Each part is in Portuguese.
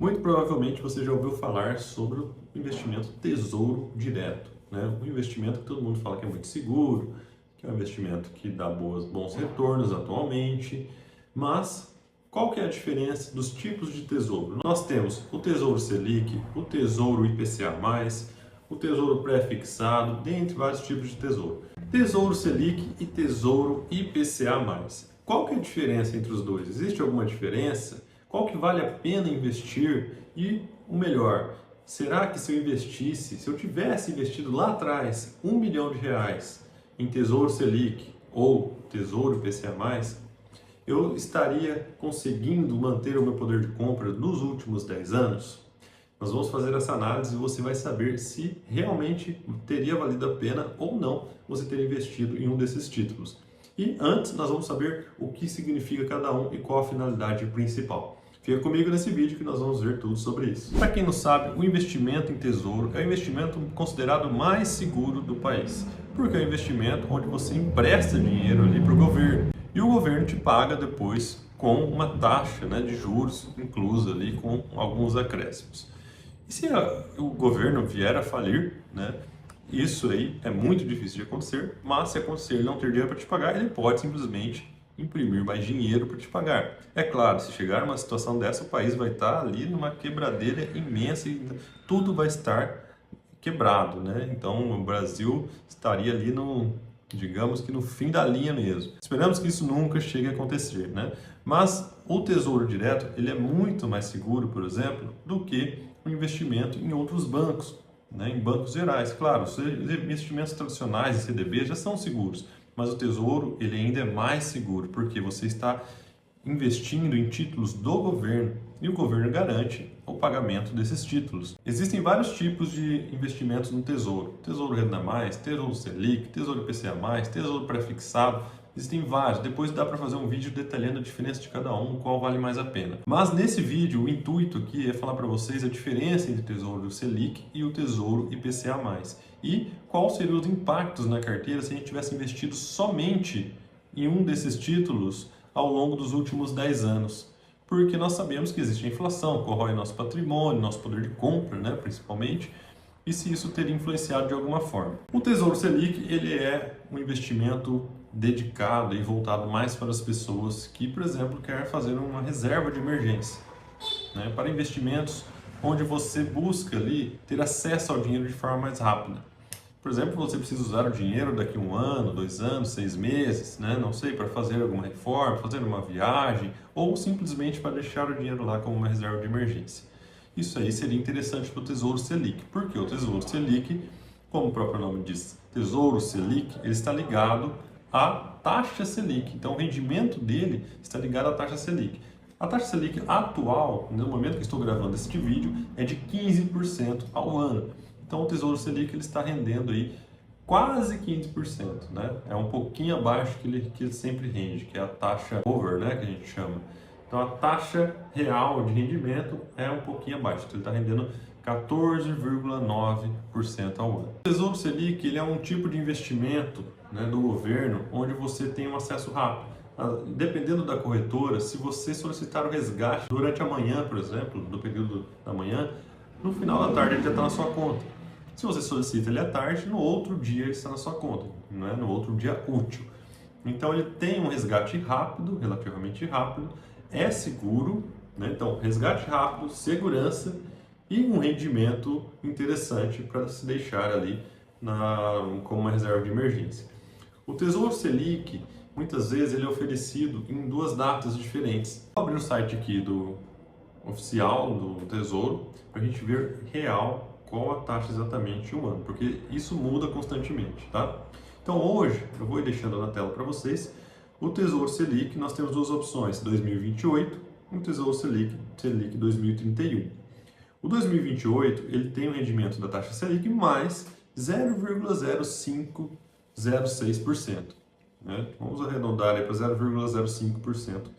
Muito provavelmente você já ouviu falar sobre o investimento Tesouro Direto, né? Um investimento que todo mundo fala que é muito seguro, que é um investimento que dá bons retornos atualmente, mas qual que é a diferença dos tipos de tesouro? Nós temos o Tesouro Selic, o Tesouro IPCA+, o Tesouro Pré-fixado, dentre vários tipos de tesouro. Tesouro Selic e Tesouro IPCA+. Qual que é a diferença entre os dois? Existe alguma diferença? Qual que vale a pena investir? E o melhor, será que se eu tivesse investido lá atrás R$ 1 milhão em Tesouro Selic ou Tesouro IPCA+, eu estaria conseguindo manter o meu poder de compra nos últimos 10 anos? Nós vamos fazer essa análise e você vai saber se realmente teria valido a pena ou não você ter investido em um desses títulos. E antes nós vamos saber o que significa cada um e qual a finalidade principal. Fica comigo nesse vídeo que nós vamos ver tudo sobre isso. Para quem não sabe, o investimento em tesouro é o investimento considerado mais seguro do país, porque é um investimento onde você empresta dinheiro ali para o governo e o governo te paga depois com uma taxa, né, de juros inclusa ali com alguns acréscimos. E se o governo vier a falir, né, isso aí é muito difícil de acontecer, mas se acontecer ele não ter dinheiro para te pagar, ele pode simplesmente imprimir mais dinheiro para te pagar. É claro, se chegar uma situação dessa, o país vai estar ali numa quebradeira imensa e tudo vai estar quebrado, né? Então o Brasil estaria ali digamos que no fim da linha mesmo. Esperamos que isso nunca chegue a acontecer, né? Mas o Tesouro Direto, ele é muito mais seguro, por exemplo, do que o investimento em outros bancos, né? Em bancos gerais. Claro, os investimentos tradicionais em CDB já são seguros, mas o Tesouro, ele ainda é mais seguro, porque você está investindo em títulos do governo e o governo garante o pagamento desses títulos. Existem vários tipos de investimentos no Tesouro. Tesouro Renda Mais, Tesouro Selic, Tesouro IPCA+, Tesouro Pré-fixado. Existem vários. Depois dá para fazer um vídeo detalhando a diferença de cada um, qual vale mais a pena. Mas nesse vídeo, o intuito aqui é falar para vocês a diferença entre o Tesouro Selic e o Tesouro IPCA+. E quais seriam os impactos na carteira se a gente tivesse investido somente em um desses títulos ao longo dos últimos 10 anos. Porque nós sabemos que existe a inflação, corrói nosso patrimônio, nosso poder de compra, né, principalmente, e se isso teria influenciado de alguma forma. O Tesouro Selic, ele é um investimento dedicado e voltado mais para as pessoas que, por exemplo, querem fazer uma reserva de emergência, né, para investimentos onde você busca ali ter acesso ao dinheiro de forma mais rápida. Por exemplo, você precisa usar o dinheiro daqui a 1 ano, 2 anos, 6 meses, né? Não sei, para fazer alguma reforma, fazer uma viagem ou simplesmente para deixar o dinheiro lá como uma reserva de emergência. Isso aí seria interessante para o Tesouro Selic, porque o Tesouro Selic, como o próprio nome diz, Tesouro Selic, ele está ligado à taxa Selic. Então, o rendimento dele está ligado à taxa Selic. A taxa Selic atual, no momento que estou gravando este vídeo, é de 15% ao ano. Então o Tesouro Selic ele está rendendo aí quase 15%, né? É um pouquinho abaixo que ele sempre rende, que é a taxa over, né, que a gente chama. Então a taxa real de rendimento é um pouquinho abaixo, então ele está rendendo 14,9% ao ano. O Tesouro Selic ele é um tipo de investimento, né, do governo onde você tem um acesso rápido. Dependendo da corretora, se você solicitar o resgate durante a manhã, por exemplo, no período da manhã, no final da tarde ele já está na sua conta. Se você solicita ele à tarde, no outro dia ele está na sua conta, né? No outro dia útil. Então ele tem um resgate rápido, relativamente rápido, é seguro, né? Então resgate rápido, segurança e um rendimento interessante para se deixar ali como uma reserva de emergência. O Tesouro Selic, muitas vezes ele é oferecido em 2 datas diferentes. Vou abrir o site aqui do oficial do Tesouro para a gente ver real qual a taxa exatamente em um ano, porque isso muda constantemente, tá? Então hoje eu vou ir deixando na tela para vocês o Tesouro Selic. Nós temos 2 opções, 2028 e o Tesouro Selic 2031. O 2028 ele tem o rendimento da taxa Selic mais 0,0506%, né? Vamos arredondar aí para 0,05%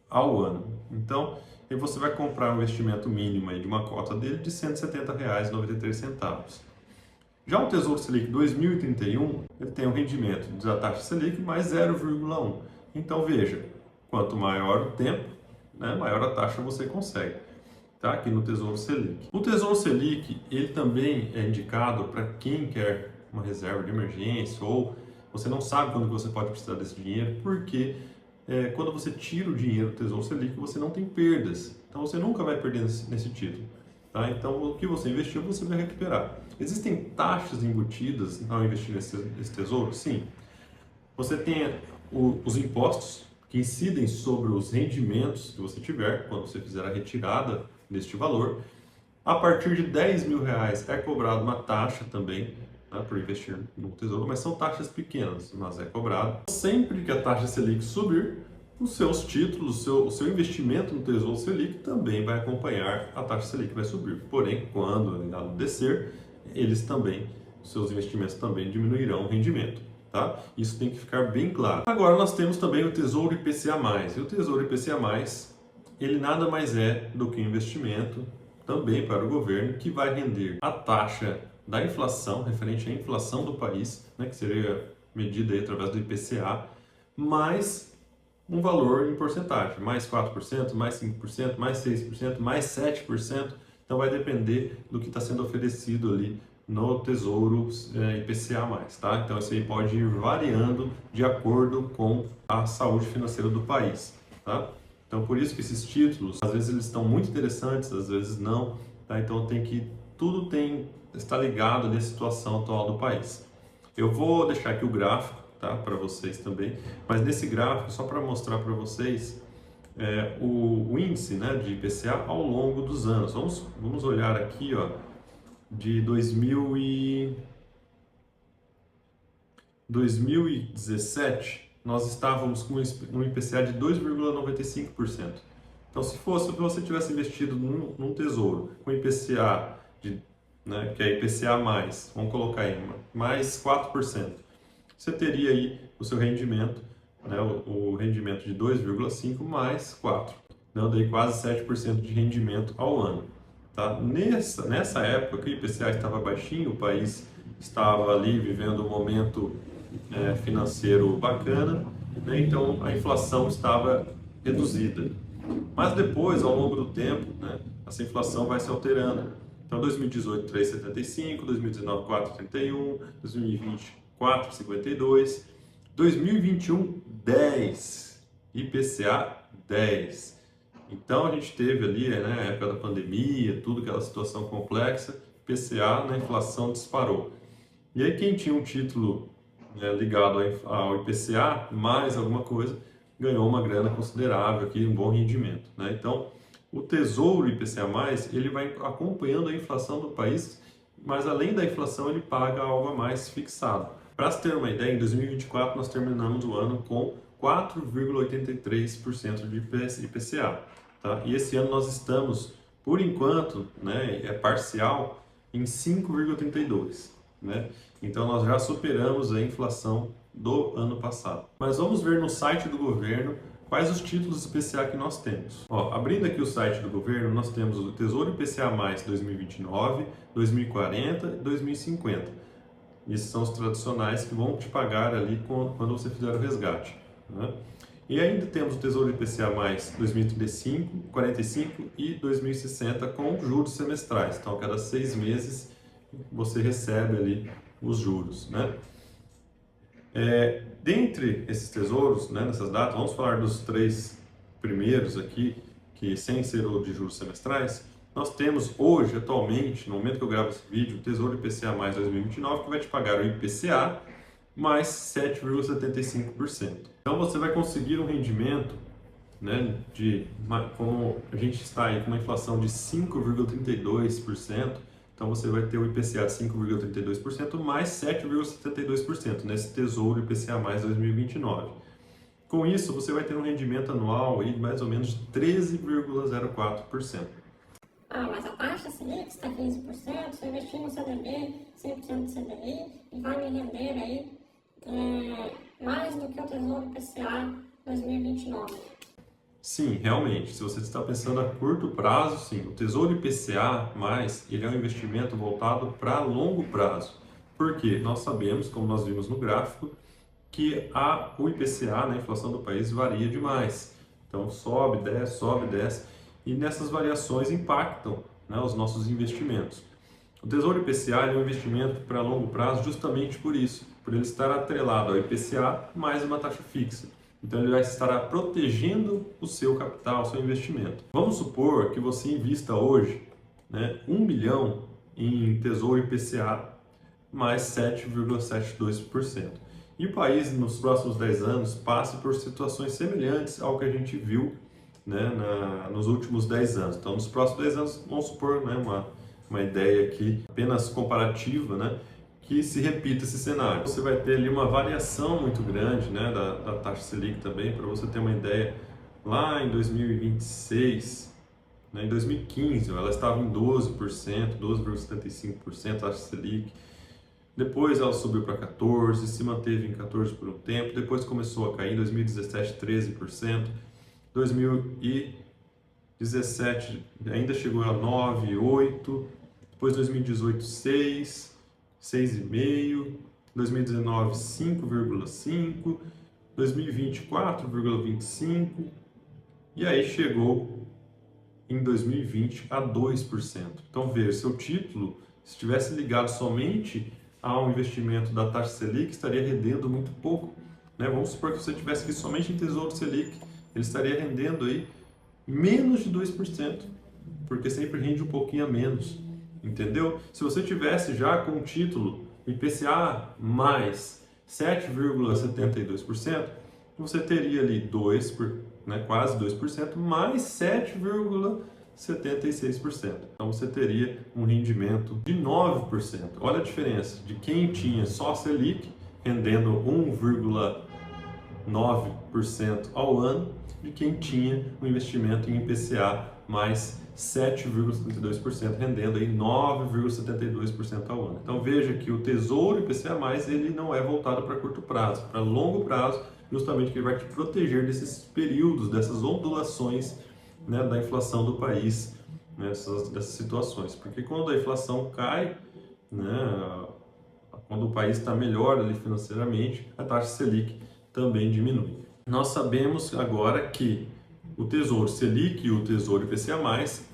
ao ano. Então, e você vai comprar um investimento mínimo aí de uma cota dele de R$ 170,93. Já o Tesouro Selic 2031, ele tem um rendimento da taxa Selic mais 0,1. Então veja, quanto maior o tempo, né, maior a taxa você consegue. tá? Aqui no Tesouro Selic. O Tesouro Selic, ele também é indicado para quem quer uma reserva de emergência ou você não sabe quando você pode precisar desse dinheiro, porque quando você tira o dinheiro do Tesouro Selic, você não tem perdas. Então, você nunca vai perder nesse título. Tá? Então, o que você investiu, você vai recuperar. Existem taxas embutidas ao investir nesse tesouro? Sim. Você tem os impostos que incidem sobre os rendimentos que você tiver quando você fizer a retirada deste valor. A partir de R$ 10.000 é cobrado uma taxa também, né, por investir no tesouro, mas são taxas pequenas, mas é cobrado. Sempre que a taxa Selic subir, os seus títulos, o seu investimento no Tesouro Selic também vai acompanhar a taxa Selic, vai subir. Porém, quando ela descer, os seus investimentos também diminuirão o rendimento. Tá? Isso tem que ficar bem claro. Agora nós temos também o Tesouro IPCA+. E o Tesouro IPCA+, ele nada mais é do que um investimento também para o governo que vai render a taxa da inflação, referente à inflação do país, né, que seria medida aí através do IPCA, mais um valor em porcentagem, mais 4%, mais 5%, mais 6%, mais 7%. Então vai depender do que está sendo oferecido ali no Tesouro IPCA+, tá? Então isso aí pode ir variando de acordo com a saúde financeira do país, tá? Então por isso que esses títulos, às vezes eles estão muito interessantes, às vezes não, tá? Então tudo está ligado à situação atual do país. Eu vou deixar aqui o gráfico, tá? Para vocês também, mas nesse gráfico, só para mostrar para vocês o índice, né, de IPCA ao longo dos anos. Vamos olhar aqui, ó, de 2017, nós estávamos com um IPCA de 2,95%. Então, se você tivesse investido num tesouro com IPCA, né, que é IPCA+, vamos colocar aí, mais 4%, você teria aí o seu rendimento, né, o rendimento de 2,5 mais 4, dando aí quase 7% de rendimento ao ano. Tá? Nessa época que o IPCA estava baixinho, o país estava ali vivendo um momento financeiro bacana, né? Então a inflação estava reduzida. Mas depois, ao longo do tempo, né, essa inflação vai se alterando. Então 2018, 3,75, 2019, 4,31, 2020, 4,52, 2021, 10, IPCA 10. Então a gente teve ali, né, a época da pandemia, tudo aquela situação complexa, IPCA, na inflação disparou. E aí quem tinha um título, né, ligado ao IPCA, mais alguma coisa, ganhou uma grana considerável aqui, um bom rendimento, né? Então o Tesouro IPCA+, ele vai acompanhando a inflação do país, mas além da inflação ele paga algo a mais fixado. Para se ter uma ideia, em 2024 nós terminamos o ano com 4,83% de IPCA. Tá? E esse ano nós estamos, por enquanto, né, é parcial, em 5,32%. Né? Então nós já superamos a inflação do ano passado. Mas vamos ver no site do governo quais os títulos IPCA que nós temos. Ó, abrindo aqui o site do governo, nós temos o Tesouro IPCA+, 2029, 2040 e 2050. Esses são os tradicionais que vão te pagar ali quando você fizer o resgate. Né? E ainda temos o Tesouro IPCA+, 2035, 45 e 2060 com juros semestrais. Então, a cada 6 meses você recebe ali os juros. Né? Dentre esses tesouros, né, nessas datas, vamos falar dos 3 primeiros aqui, que sem ser o de juros semestrais. Nós temos hoje, atualmente, no momento que eu gravo esse vídeo, o Tesouro IPCA mais 2029, que vai te pagar o IPCA mais 7,75%. Então você vai conseguir um rendimento, né, como a gente está aí com uma inflação de 5,32%, então você vai ter o IPCA de 5,32% mais 7,72% nesse Tesouro IPCA mais 2029. Com isso, você vai ter um rendimento anual aí de mais ou menos de 13,04%. Mas a taxa Selic está 15%, se eu investir no CDB, 100% do CDI, e vai me render aí mais do que o Tesouro IPCA 2029. Sim, realmente, se você está pensando a curto prazo, sim, o Tesouro IPCA+, ele é um investimento voltado para longo prazo. Porque nós sabemos, como nós vimos no gráfico, que o IPCA, né, a inflação do país, varia demais. Então sobe, desce, e nessas variações impactam, né, os nossos investimentos. O Tesouro IPCA é um investimento para longo prazo justamente por isso, por ele estar atrelado ao IPCA mais uma taxa fixa. Então ele vai estar protegendo o seu capital, o seu investimento. Vamos supor que você invista hoje, né, 1 milhão em Tesouro IPCA mais 7,72%. E o país, nos próximos 10 anos, passe por situações semelhantes ao que a gente viu, né, nos últimos 10 anos. Então, nos próximos 10 anos, vamos supor, né, uma ideia aqui apenas comparativa, né, que se repita esse cenário. Você vai ter ali uma variação muito grande, né, da taxa Selic também, para você ter uma ideia. Lá em 2026, né, em 2015, ela estava em 12%, 12,75% taxa Selic. Depois ela subiu para 14%, se manteve em 14% por um tempo, depois começou a cair em 2017, 13%, 2017 ainda chegou a 9%, 8%, depois 2018, 6%, 6,5%, 2019, 5,5%, 2020, 4,25%, e aí chegou em 2020 a 2%. Então veja, seu título, se estivesse ligado somente ao investimento da taxa Selic, estaria rendendo muito pouco, né? Vamos supor que você tivesse aqui somente em Tesouro Selic, ele estaria rendendo aí menos de 2%, porque sempre rende um pouquinho a menos, entendeu? Se você tivesse já com o título IPCA mais 7,72%, você teria ali quase 2%, mais 7,76%. Então você teria um rendimento de 9%. Olha a diferença de quem tinha só Selic, rendendo 1,9% ao ano, de quem tinha um investimento em IPCA mais 7,72%, rendendo aí 9,72% ao ano. Então veja que o Tesouro IPCA+, ele não é voltado para curto prazo, para longo prazo, justamente que ele vai te proteger desses períodos, dessas ondulações, né, da inflação do país, né, dessas situações. Porque quando a inflação cai, né, quando o país está melhor ali financeiramente, a taxa Selic também diminui. Nós sabemos agora que o Tesouro Selic e o Tesouro IPCA+,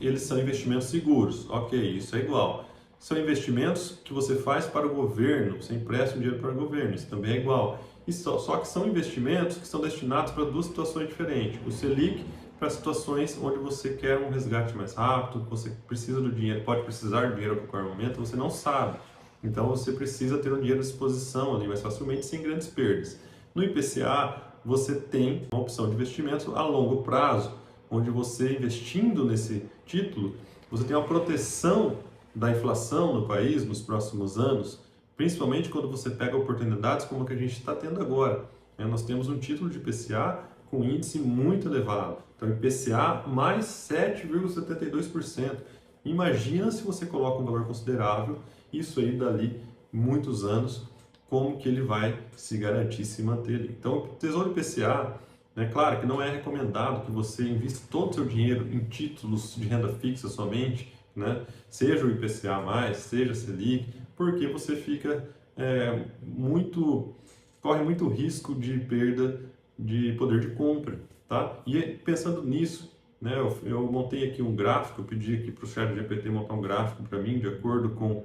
eles são investimentos seguros. Ok, isso é igual. São investimentos que você faz para o governo, você empresta um dinheiro para o governo, isso também é igual. Só que são investimentos que são destinados para duas situações diferentes. O Selic para situações onde você quer um resgate mais rápido, você precisa do dinheiro, pode precisar do dinheiro a qualquer momento, você não sabe. Então você precisa ter um dinheiro à disposição ali mais facilmente, sem grandes perdas. No IPCA, você tem uma opção de investimento a longo prazo, onde você investindo nesse título, você tem uma proteção da inflação no país nos próximos anos, principalmente quando você pega oportunidades como a que a gente está tendo agora. Nós temos um título de IPCA com índice muito elevado, então IPCA mais 7,72%. Imagina se você coloca um valor considerável, isso aí dali muitos anos, como que ele vai se garantir, se manter ali. Então, o Tesouro IPCA, né, claro que não é recomendado que você invista todo o seu dinheiro em títulos de renda fixa somente, né, seja o IPCA+, seja a Selic, porque você fica corre muito risco de perda de poder de compra, tá? E pensando nisso, né, eu montei aqui um gráfico, eu pedi aqui para o ChatGPT montar um gráfico para mim, de acordo com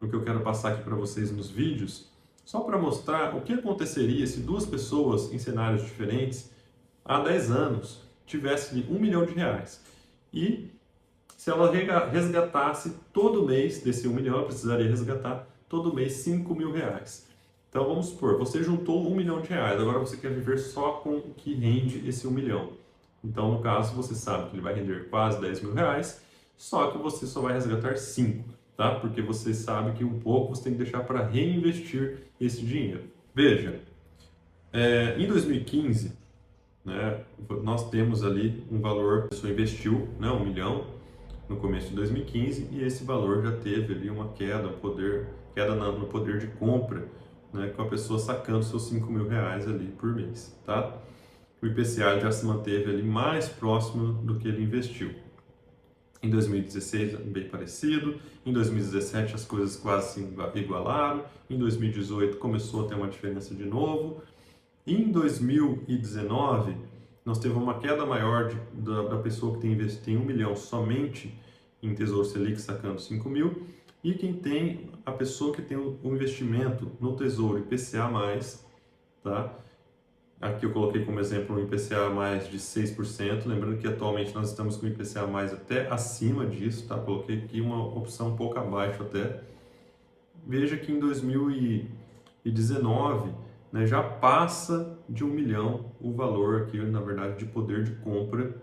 o que eu quero passar aqui para vocês nos vídeos, só para mostrar o que aconteceria se duas pessoas em cenários diferentes há 10 anos tivessem R$1 milhão e se ela resgatasse todo mês desse 1 milhão, ela precisaria resgatar todo mês R$5.000. Então vamos supor, você juntou R$1 milhão, agora você quer viver só com o que rende esse 1 milhão. Então no caso você sabe que ele vai render quase R$10.000, só que você só vai resgatar 5. Tá? Porque você sabe que um pouco você tem que deixar para reinvestir esse dinheiro. Veja, em 2015, né, nós temos ali um valor, a pessoa investiu, né, 1 milhão no começo de 2015 e esse valor já teve ali uma queda no poder de compra, né, com a pessoa sacando seus R$5.000 ali por mês. Tá? O IPCA já se manteve ali mais próximo do que ele investiu. Em 2016, bem parecido. Em 2017, as coisas quase se igualaram. Em 2018, começou a ter uma diferença de novo. Em 2019, nós temos uma queda maior da pessoa que tem 1 milhão somente em Tesouro Selic sacando 5 mil, e quem tem a pessoa que tem o investimento no Tesouro IPCA+, tá? Aqui eu coloquei como exemplo um IPCA mais de 6%, lembrando que atualmente nós estamos com IPCA mais até acima disso, tá? Coloquei aqui uma opção um pouco abaixo até. Veja que em 2019, né, já passa de 1 milhão o valor aqui, na verdade, de poder de compra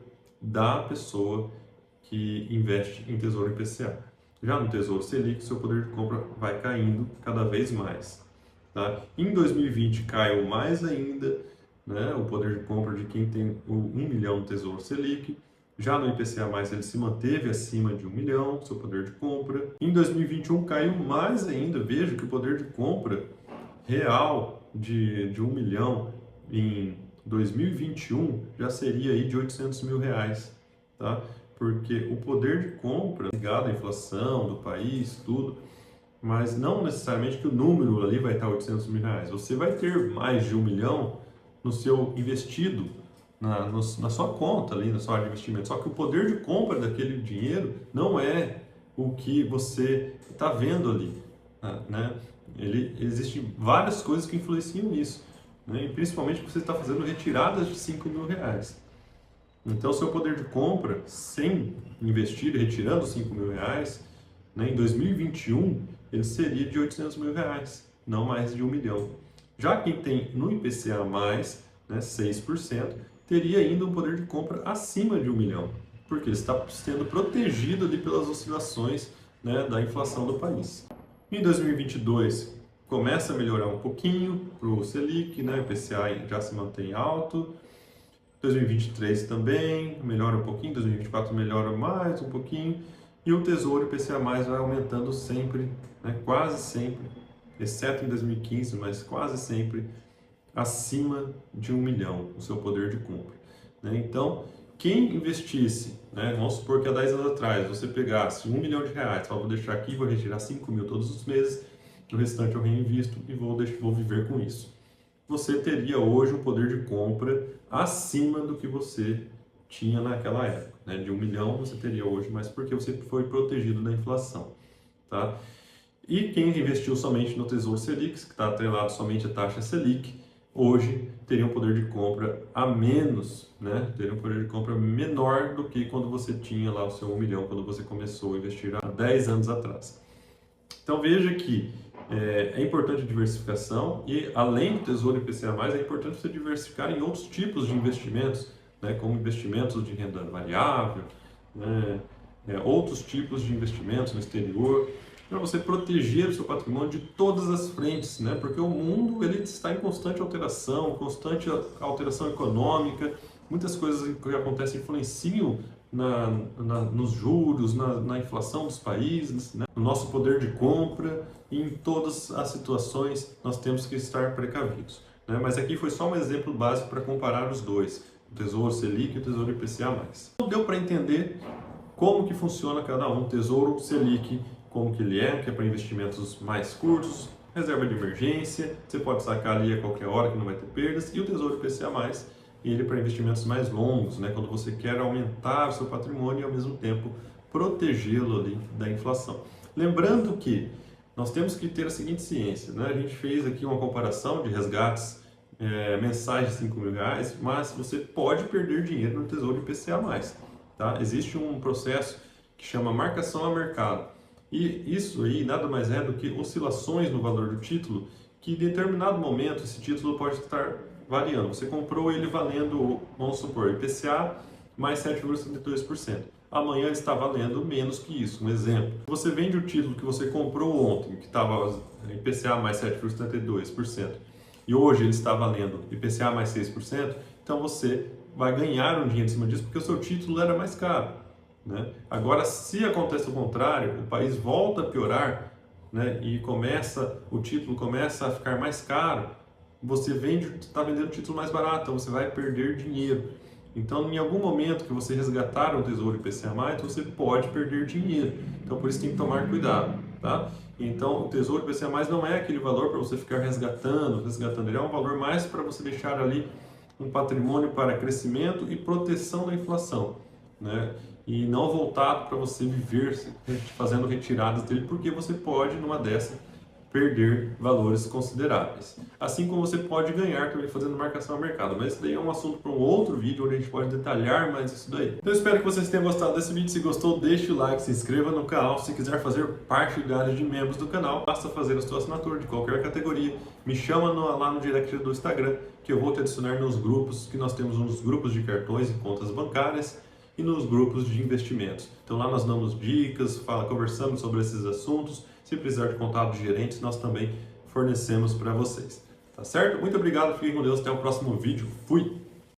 da pessoa que investe em Tesouro IPCA. Já no Tesouro Selic, seu poder de compra vai caindo cada vez mais, tá? Em 2020 caiu mais ainda, né, o poder de compra de quem tem o 1 milhão no Tesouro Selic. Já no IPCA+, ele se manteve acima de 1 milhão, seu poder de compra. Em 2021 caiu mais ainda. Veja que o poder de compra real de 1 milhão em 2021 já seria aí de 800 mil reais, tá? Porque o poder de compra, ligado à inflação do país, tudo, mas não necessariamente que o número ali vai estar 800 mil reais. Você vai ter mais de 1 milhão no seu investido, na sua conta ali, na sua área de investimento. Só que o poder de compra daquele dinheiro não é o que você está vendo ali, né? Existem várias coisas que influenciam nisso, né? E principalmente que você está fazendo retiradas de 5 mil reais. Então, o seu poder de compra, sem investir, retirando 5 mil reais, né, em 2021, ele seria de 800 mil reais, não mais de 1 milhão. Já quem tem no IPCA+, né, 6%, teria ainda um poder de compra acima de 1 milhão, porque ele está sendo protegido ali pelas oscilações, né, da inflação do país. Em 2022, começa a melhorar um pouquinho para o Selic, né, o IPCA já se mantém alto. 2023 também melhora um pouquinho, 2024 melhora mais um pouquinho, e o Tesouro IPCA+, vai aumentando sempre, né, quase sempre, exceto em 2015, mas quase sempre, acima de 1 milhão o seu poder de compra, né? Então, quem investisse, né, vamos supor que há 10 anos atrás você pegasse 1 milhão de reais, vou deixar aqui, vou retirar 5 mil todos os meses, o restante eu reinvisto e vou viver com isso. Você teria hoje um poder de compra acima do que você tinha naquela época, né? De 1 milhão você teria hoje, mas porque você foi protegido da inflação, tá? E quem investiu somente no Tesouro Selic, que está atrelado somente à taxa Selic, hoje teria um poder de compra a menos, né? Teria um poder de compra menor do que quando você tinha lá o seu 1 milhão, quando você começou a investir há 10 anos atrás. Então veja que é importante a diversificação e, além do Tesouro IPCA+, é importante você diversificar em outros tipos de investimentos, né? Como investimentos de renda variável, né? Outros tipos de investimentos no exterior, para você proteger o seu patrimônio de todas as frentes, né? Porque o mundo ele está em constante alteração econômica, muitas coisas que acontecem influenciam nos juros, na inflação dos países, né? No nosso poder de compra, e em todas as situações nós temos que estar precavidos, né? Mas aqui foi só um exemplo básico para comparar os dois, o Tesouro Selic e o Tesouro IPCA+. Então deu para entender como que funciona cada um. Tesouro Selic, como que ele é para investimentos mais curtos, reserva de emergência, você pode sacar ali a qualquer hora que não vai ter perdas, e o Tesouro IPCA+, ele para investimentos mais longos, né, quando você quer aumentar o seu patrimônio e ao mesmo tempo protegê-lo ali da inflação. Lembrando que nós temos que ter a seguinte ciência, né? A gente fez aqui uma comparação de resgates mensais de 5 mil reais, mas você pode perder dinheiro no Tesouro IPCA+, tá? Existe um processo que chama marcação a mercado. E isso aí nada mais é do que oscilações no valor do título, que em determinado momento esse título pode estar variando. Você comprou ele valendo, vamos supor, IPCA mais 7,72%. Amanhã ele está valendo menos que isso. Um exemplo. Você vende o título que você comprou ontem, que estava IPCA mais 7,72%, e hoje ele está valendo IPCA mais 6%, então você vai ganhar um dinheiro em cima disso porque o seu título era mais caro, né? Agora, se acontece o contrário, o país volta a piorar, né, e o título começa a ficar mais caro, você está vendendo o título mais barato, então você vai perder dinheiro. Então, em algum momento que você resgatar um Tesouro IPCA+, você pode perder dinheiro. Então, por isso tem que tomar cuidado, tá? Então, o Tesouro IPCA+, não é aquele valor para você ficar resgatando. Ele é um valor mais para você deixar ali um patrimônio para crescimento e proteção da inflação, né? E não voltado para você viver fazendo retiradas dele, porque você pode, numa dessa, perder valores consideráveis. Assim como você pode ganhar também fazendo marcação ao mercado. Mas isso daí é um assunto para um outro vídeo, onde a gente pode detalhar mais isso daí. Então eu espero que vocês tenham gostado desse vídeo. Se gostou, deixe o like, se inscreva no canal. Se quiser fazer parte da área de membros do canal, basta fazer a sua assinatura de qualquer categoria. Me chama lá no direct do Instagram, que eu vou te adicionar nos grupos, que nós temos uns grupos de cartões e contas bancárias e nos grupos de investimentos. Então lá nós damos dicas, conversamos sobre esses assuntos. Se precisar de contato de gerentes, nós também fornecemos para vocês. Tá certo? Muito obrigado, fiquem com Deus, até o próximo vídeo. Fui!